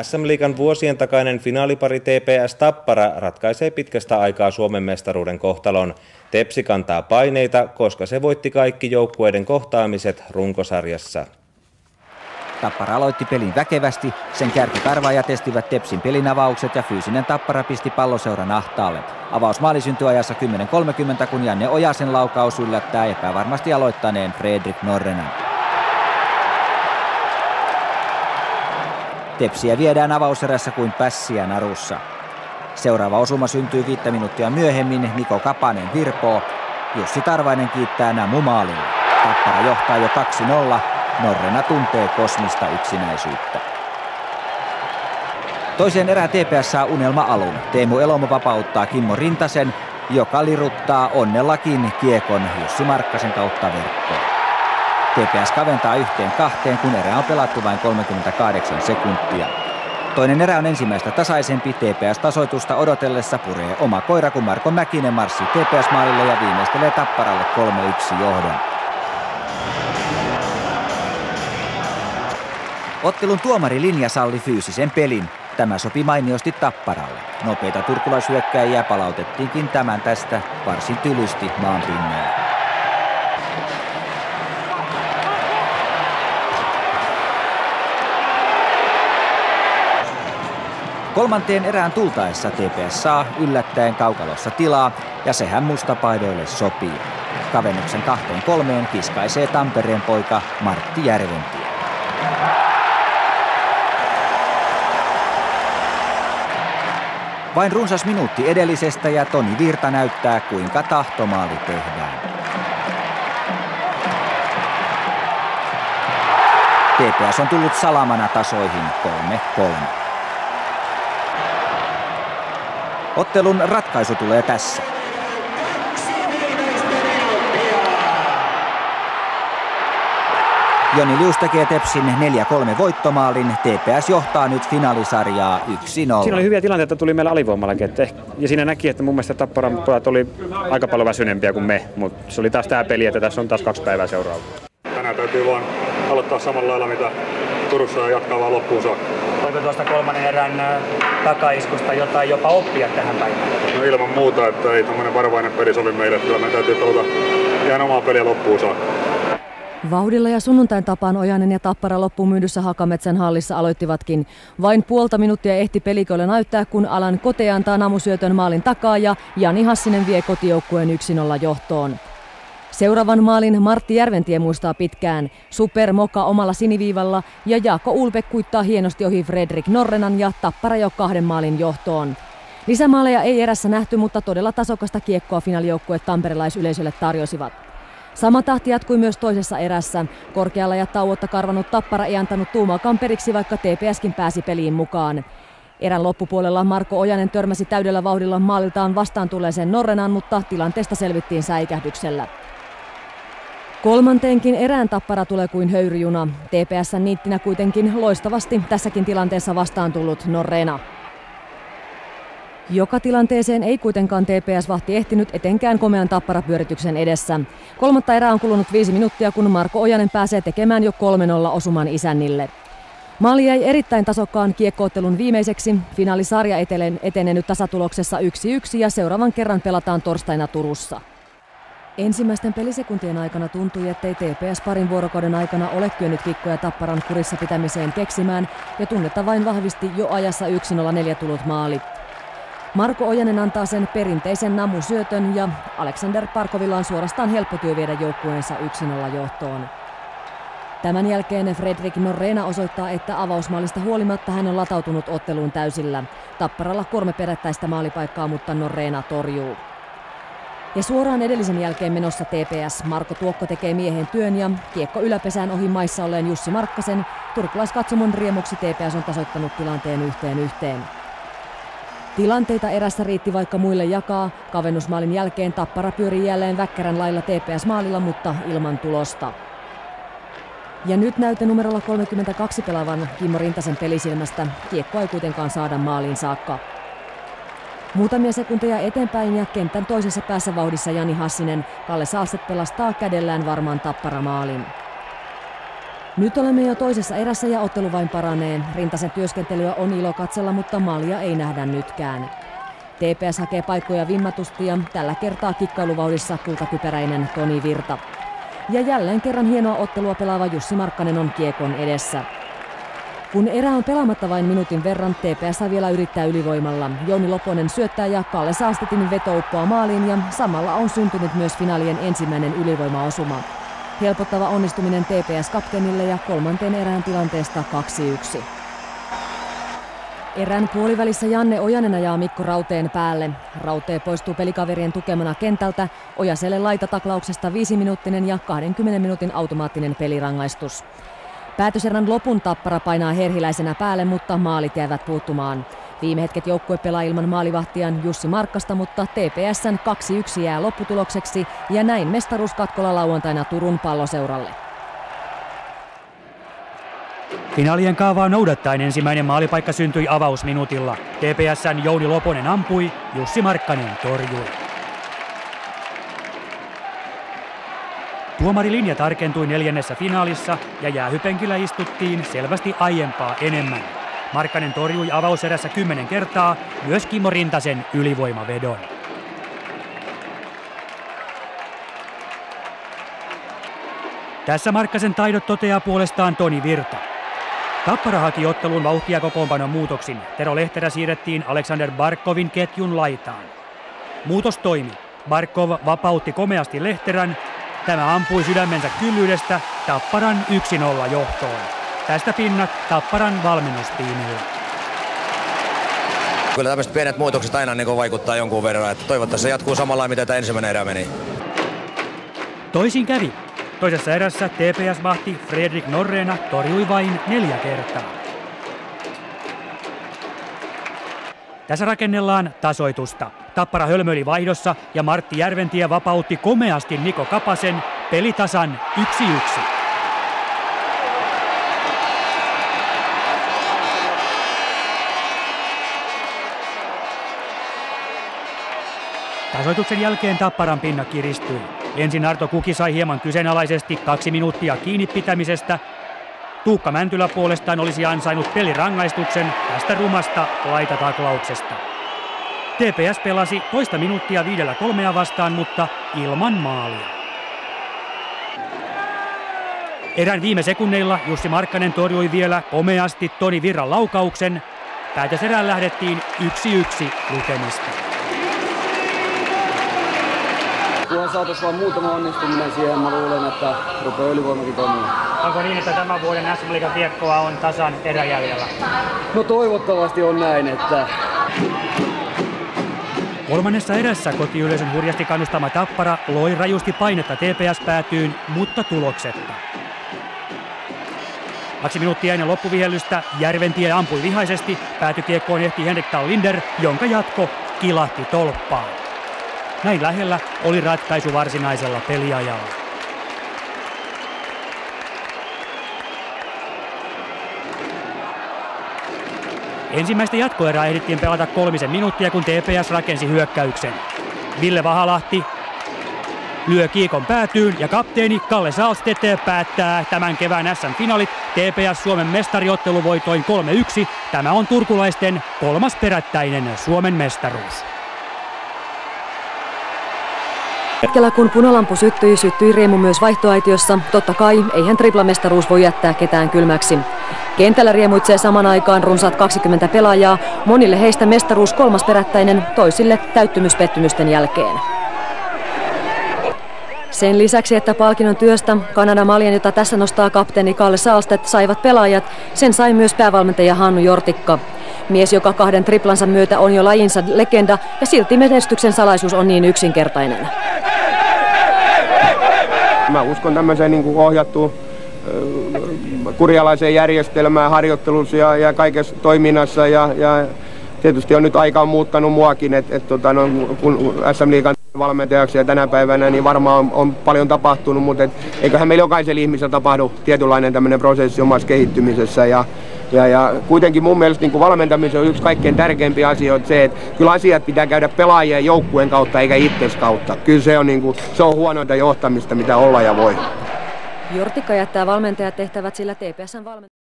SM-liigan vuosien takainen finaalipari TPS Tappara ratkaisee pitkästä aikaa Suomen mestaruuden kohtalon. Tepsi kantaa paineita, koska se voitti kaikki joukkueiden kohtaamiset runkosarjassa. Tappara aloitti pelin väkevästi, sen kärkikarvaajat estivät Tepsin pelinavaukset ja fyysinen Tappara pisti Palloseuran ahtaalle. Avausmaali syntyi ajassa 10.30, kun Janne Ojasen laukaus yllättää epävarmasti aloittaneen Fredrik Norrenan. Tepsiä viedään avauserässä kuin pässiä narussa. Seuraava osuma syntyy 5 minuuttia myöhemmin, Niko Kapanen virpoo. Jussi Tarvainen kiittää Namu maalilla. Tappara johtaa jo 2-0. Norrena tuntee kosmista yksinäisyyttä. Toiseen erään TPS saa unelma-alun. Teemu Elomo vapauttaa Kimmo Rintasen, joka liruttaa onnellakin kiekon Jussi Markkasen kautta verkkoon. TPS kaventaa 1-2, kun erä on pelattu vain 38 sekuntia. Toinen erä on ensimmäistä tasaisempi. TPS tasoitusta odotellessa puree oma koira, kun Marko Mäkinen marssii TPS-maalille ja viimeistelee Tapparalle 3-1 johdon. Ottelun tuomarilinja salli fyysisen pelin. Tämä sopi mainiosti Tapparalle. Nopeita turkulaishyökkäjiä palautettiinkin tämän tästä varsin tylysti maan pinnalle. Kolmanteen erään tultaessa TPS saa yllättäen kaukalossa tilaa, ja sehän mustapaidoille sopii. Kavennuksen 2-3 kiskaisee Tampereen poika Martti Järventie. Vain runsas minuutti edellisestä ja Toni Virta näyttää, kuinka tahtomaali tehdään. TPS on tullut salamana tasoihin 3-3. Ottelun ratkaisu tulee tässä. Joni Lius tekee Tepsin 4-3 voittomaalin. TPS johtaa nyt finaalisarjaa 1-0. Siinä oli hyviä tilanteita, tuli meillä alivoimallakin. Ja siinä näki, että mun mielestä Tapparan pojat oli aika paljon väsyneempiä kuin me. Mutta se oli taas tämä peli, että tässä on taas 2 päivää seuraava. Tänään täytyy vaan aloittaa samalla lailla, mitä Turussa ja jatkaa vaan loppuun saakka. Voiko tuosta kolmannen erän takaiskusta jotain jopa oppia tähän päivään? No ilman muuta, että ei tämmöinen varovainen peli sovi meille. Kyllä meidän täytyy pelata ihan omaa peliä loppuun saakka. Vauhdilla ja sunnuntain tapaan Ojanen ja Tappara loppuun myydyssä Hakametsän hallissa aloittivatkin. Vain 0,5 minuuttia ehti pelikoille näyttää, kun Alan Kote antaa namusyötön maalin takaa ja Jani Hassinen vie kotijoukkueen 1-0 johtoon. Seuraavan maalin Martti Järventie muistaa pitkään. Super Moka omalla siniviivalla ja Jaakko Ulbek kuittaa hienosti ohi Fredrik Norrenan ja Tappara jo 2 maalin johtoon. Lisämaaleja ei erässä nähty, mutta todella tasokasta kiekkoa finaalijoukkueet tamperelaisyleisölle tarjosivat. Sama tahti jatkui myös toisessa erässä. Korkealla ja tauotta karvannut Tappara ei antanut tuumaakaan periksi, vaikka TPSkin pääsi peliin mukaan. Erän loppupuolella Marko Ojanen törmäsi täydellä vauhdilla maaliltaan vastaan tulleeseen Norrenaan, mutta tilanteesta selvittiin säikähdyksellä. Kolmanteenkin erään Tappara tulee kuin höyryjuna. TPS:n niittinä kuitenkin loistavasti tässäkin tilanteessa vastaan tullut Norrena. Joka tilanteeseen ei kuitenkaan TPS-vahti ehtinyt etenkään komean Tappara-pyörityksen edessä. Kolmatta erää on kulunut 5 minuuttia, kun Marko Ojanen pääsee tekemään jo 3-0 osuman isännille. Maali jäi erittäin tasokkaan kiekkoottelun viimeiseksi. Finaalisarja etenee nyt tasatuloksessa 1-1 ja seuraavan kerran pelataan torstaina Turussa. Ensimmäisten pelisekuntien aikana tuntui, ettei TPS parin vuorokauden aikana ole kyennyt kikkoja Tapparan kurissa pitämiseen keksimään ja tunnetta vain vahvisti jo ajassa 1-0-4 tullut maali. Marko Ojanen antaa sen perinteisen namusyötön ja Aleksander Parkovilla on suorastaan helppo työ viedä joukkueensa 1-0 johtoon. Tämän jälkeen Fredrik Norrena osoittaa, että avausmaalista huolimatta hän on latautunut otteluun täysillä. Tapparalla 3 perättäistä maalipaikkaa, mutta Norrena torjuu. Ja suoraan edellisen jälkeen menossa TPS. Marko Tuokko tekee miehen työn ja kiekko yläpesään ohi maissa olleen Jussi Markkasen. Turkulaiskatsomon riemuksi TPS on tasoittanut tilanteen 1-1. Tilanteita erässä riitti vaikka muille jakaa. Kavennusmaalin jälkeen Tappara pyörii jälleen väkkärän lailla TPS-maalilla, mutta ilman tulosta. Ja nyt näyte numerolla 32 pelaavan Kimmo Rintasen pelisilmästä. Kiekko ei kuitenkaan saada maaliin saakka. Muutamia sekunteja eteenpäin ja kentän toisessa päässä vauhdissa Jani Hassinen. Kalle Saalstedt pelastaa kädellään varmaan Tappara maalin. Nyt olemme jo toisessa erässä ja ottelu vain paranee. Rintasen työskentelyä on ilo katsella, mutta maalia ei nähdä nytkään. TPS hakee paikkoja vimmatusti ja tällä kertaa kikkailuvauhdissa kultakypäräinen Toni Virta. Ja jälleen kerran hienoa ottelua pelaava Jussi Markkanen on kiekon edessä. Kun erä on pelaamatta vain minuutin verran, TPS vielä yrittää ylivoimalla. Jouni Loponen syöttää ja Kalle Saastetin veto uppoaa maaliin ja samalla on syntynyt myös finaalien ensimmäinen ylivoimaosuma. Helpottava onnistuminen TPS-kapteenille ja kolmanteen erään tilanteesta 2-1. Erän puolivälissä Janne Ojanen ajaa Mikko Rauteen päälle. Rautee poistuu pelikaverien tukemana kentältä. Ojaselle laitataklauksesta 5-minuuttinen ja 20 minuutin automaattinen pelirangaistus. Päätöserän lopun Tappara painaa herhiläisenä päälle, mutta maalit jäävät puuttumaan. Viime hetket joukkue pelaa ilman maalivahtiaan Jussi Markkasta, mutta TPS:n 2-1 jää lopputulokseksi ja näin mestaruus katkolla lauantaina Turun Palloseuralle. Finaalien kaavaa noudattaen ensimmäinen maalipaikka syntyi avausminuutilla. TPS:n Jouni Loponen ampui, Jussi Markkanen torjui. Tuomarilinja tarkentui neljännessä finaalissa ja jäähypenkillä istuttiin selvästi aiempaa enemmän. Markkanen torjui avauserässä 10 kertaa, myös Kimmo Rintasen ylivoimavedon. Tässä Markkasen taidot toteaa puolestaan Toni Virta. Tappara haki ottelun vauhtia kokoonpanon muutoksin. Tero Lehterä siirrettiin Aleksander Barkovin ketjun laitaan. Muutos toimi. Barkov vapautti komeasti Lehterän. Tämä ampui sydämensä kyllyydestä Tapparan 1-0 johtoon. Tästä pinnat Tapparan valmennustiimille. Kyllä tämmöiset pienet muutokset aina niin vaikuttaa jonkun verran. Että toivottavasti se jatkuu samalla mitä tämä ensimmäinen erä meni. Toisin kävi. Toisessa erässä TPS-vahti Fredrik Norrena torjui vain 4 kertaa. Tässä rakennellaan tasoitusta. Tappara hölmöili vaihdossa ja Martti Järventie vapautti komeasti Niko Kapasen, peli tasan 1-1. Tasoituksen jälkeen Tapparan pinna kiristyi. Ensin Arto Kuki sai hieman kyseenalaisesti 2 minuuttia kiinni pitämisestä. Tuukka Mäntylä puolestaan olisi ansainnut pelirangaistuksen tästä rumasta laitataklauksesta. TPS pelasi toista minuuttia 5-3 vastaan, mutta ilman maalia. Erän viime sekunneilla Jussi Markkanen torjui vielä komeasti Toni Virran laukauksen. Päätöserään lähdettiin 1-1 lukemista. Tuohon saataisiin vain muutama onnistuminen siihen, mä luulen, että rupeaa ylivoimakin toimimaan. Onko niin, että tämän vuoden SM-liigan kiekkoa on tasan eräjäljellä? No toivottavasti on näin, että... Kolmannessa erässä kotiyleisön hurjasti kannustama Tappara loi rajusti painetta TPS-päätyyn, mutta tuloksetta. 2 minuuttia ennen loppuvihellystä Järventie ampui vihaisesti, päätykiekkoon ehti Henrik Tallinder, jonka jatko kilahti tolppaan. Näin lähellä oli ratkaisu varsinaisella peliajalla. Ensimmäistä jatkoerää ehdittiin pelata 3 minuuttia, kun TPS rakensi hyökkäyksen. Ville Vahalahti lyö kiekon päätyyn ja kapteeni Kalle Saalstedt päättää tämän kevään SM-finaalit TPS Suomen mestariotteluvoitoin 3-1. Tämä on turkulaisten 3. perättäinen Suomen mestaruus. Hetkellä kun punalampu syttyi riemu myös vaihtoaitiossa. Totta kai, eihän triplamestaruus voi jättää ketään kylmäksi. Kentällä riemuitsee saman aikaan runsaat 20 pelaajaa. Monille heistä mestaruus 3. perättäinen, toisille täyttymyspettymysten jälkeen. Sen lisäksi, että palkinnon työstä Kanadan maljan, jota tässä nostaa kapteeni Kalle Saalstedt, saivat pelaajat, sen sai myös päävalmentaja Hannu Jortikka. Mies, joka 2 triplansa myötä on jo lajinsa legenda ja silti menestyksen salaisuus on niin yksinkertainen. Mä uskon tämmöiseen niin kuin ohjattuun kurialaiseen järjestelmään harjoittelussa ja kaikessa toiminnassa ja tietysti on nyt aika on muuttanut muakin, kun SM-liigan valmentajaksi ja tänä päivänä niin varmaan on paljon tapahtunut, mutta eiköhän meillä jokaisella ihmisellä tapahdu tietynlainen tämmöinen prosessi omassa kehittymisessä ja kuitenkin mun mielestä niin valmentamisen on yksi kaikkein tärkeimpiä asioita se, että kyllä asiat pitää käydä pelaajien joukkueen kautta eikä itses kautta. Kyllä se on, se on huonointa johtamista, mitä olla ja voi. Jortikka jättää valmentajatehtävät, sillä TPS:n valmentaja